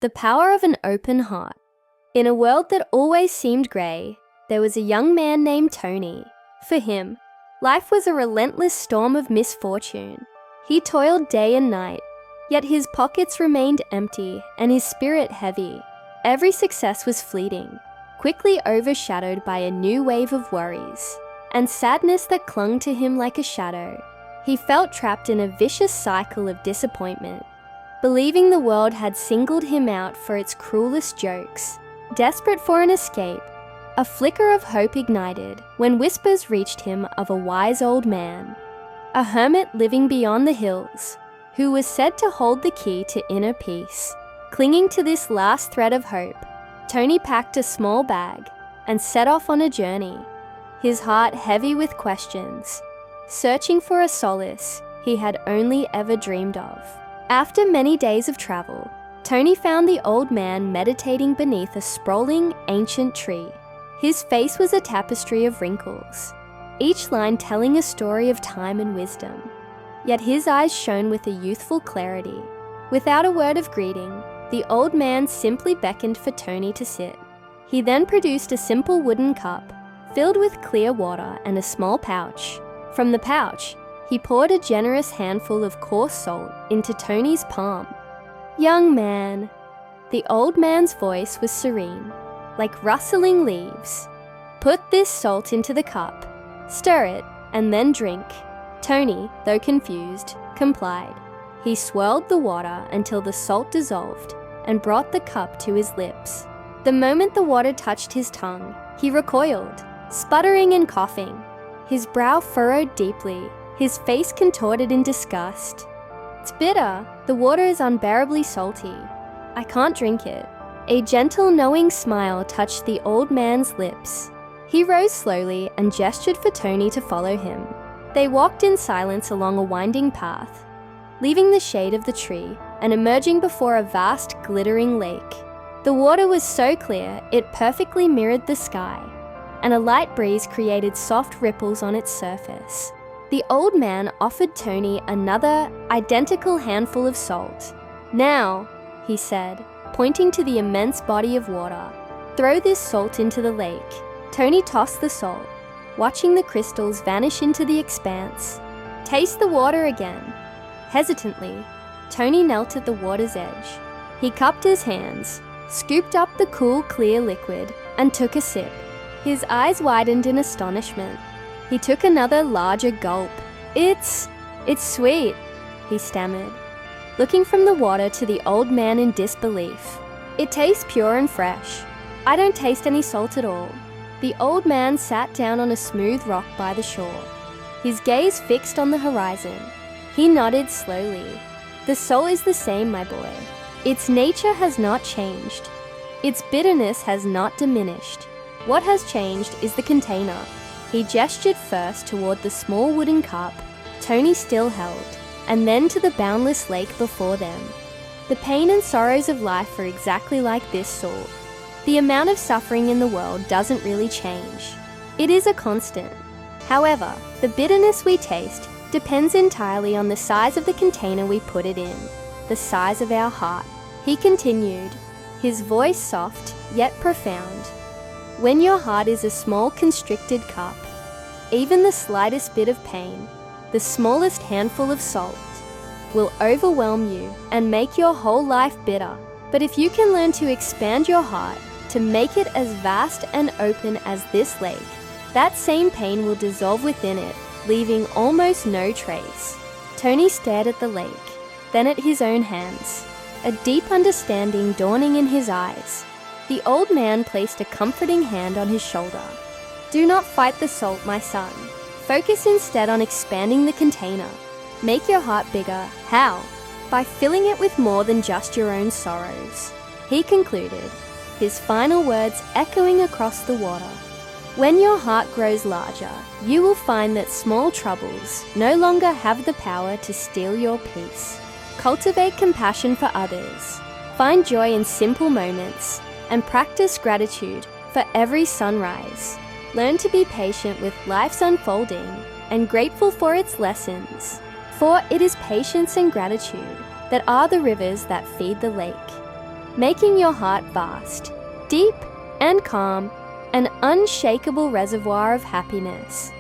The power of an open heart. In a world that always seemed grey, there was a young man named Tony. For him, life was a relentless storm of misfortune. He toiled day and night, yet his pockets remained empty and his spirit heavy. Every success was fleeting, quickly overshadowed by a new wave of worries and sadness that clung to him like a shadow. He felt trapped in a vicious cycle of disappointment, believing the world had singled him out for its cruelest jokes. Desperate for an escape, a flicker of hope ignited when whispers reached him of a wise old man, a hermit living beyond the hills, who was said to hold the key to inner peace. Clinging to this last thread of hope, Tony packed a small bag and set off on a journey, his heart heavy with questions, searching for a solace he had only ever dreamed of. After many days of travel, Tony found the old man meditating beneath a sprawling, ancient tree. His face was a tapestry of wrinkles, each line telling a story of time and wisdom. Yet his eyes shone with a youthful clarity. Without a word of greeting, the old man simply beckoned for Tony to sit. He then produced a simple wooden cup, filled with clear water and a small pouch. From the pouch, he poured a generous handful of coarse salt into Tony's palm. "Young man," the old man's voice was serene, like rustling leaves. "Put this salt into the cup, stir it, and then drink." Tony, though confused, complied. He swirled the water until the salt dissolved and brought the cup to his lips. The moment the water touched his tongue, he recoiled, sputtering and coughing. His brow furrowed deeply, his face contorted in disgust. "It's bitter. The water is unbearably salty. I can't drink it." A gentle, knowing smile touched the old man's lips. He rose slowly and gestured for Tony to follow him. They walked in silence along a winding path, leaving the shade of the tree and emerging before a vast, glittering lake. The water was so clear it perfectly mirrored the sky, and a light breeze created soft ripples on its surface. The old man offered Tony another, identical handful of salt. "Now," he said, pointing to the immense body of water, "throw this salt into the lake." Tony tossed the salt, watching the crystals vanish into the expanse. "Taste the water again." Hesitantly, Tony knelt at the water's edge. He cupped his hands, scooped up the cool, clear liquid, and took a sip. His eyes widened in astonishment. He took another larger gulp. It's sweet," he stammered, looking from the water to the old man in disbelief. "It tastes pure and fresh. I don't taste any salt at all." The old man sat down on a smooth rock by the shore, his gaze fixed on the horizon. He nodded slowly. "The salt is the same, my boy. Its nature has not changed. Its bitterness has not diminished. What has changed is the container." He gestured first toward the small wooden cup Tony still held, and then to the boundless lake before them. The pain and sorrows of life are exactly like this salt. The amount of suffering in the world doesn't really change. It is a constant. However, the bitterness we taste depends entirely on the size of the container we put it in, the size of our heart. He continued, his voice soft yet profound. "When your heart is a small constricted cup, even the slightest bit of pain, the smallest handful of salt, will overwhelm you and make your whole life bitter. But if you can learn to expand your heart, to make it as vast and open as this lake, that same pain will dissolve within it, leaving almost no trace." Tony stared at the lake, then at his own hands, a deep understanding dawning in his eyes. The old man placed a comforting hand on his shoulder. "Do not fight the salt, my son. Focus instead on expanding the container. Make your heart bigger. How? By filling it with more than just your own sorrows," he concluded, his final words echoing across the water. "When your heart grows larger, you will find that small troubles no longer have the power to steal your peace. Cultivate compassion for others. Find joy in simple moments and practice gratitude for every sunrise. Learn to be patient with life's unfolding and grateful for its lessons, for it is patience and gratitude that are the rivers that feed the lake." making your heart vast, deep and calm, an unshakable reservoir of happiness.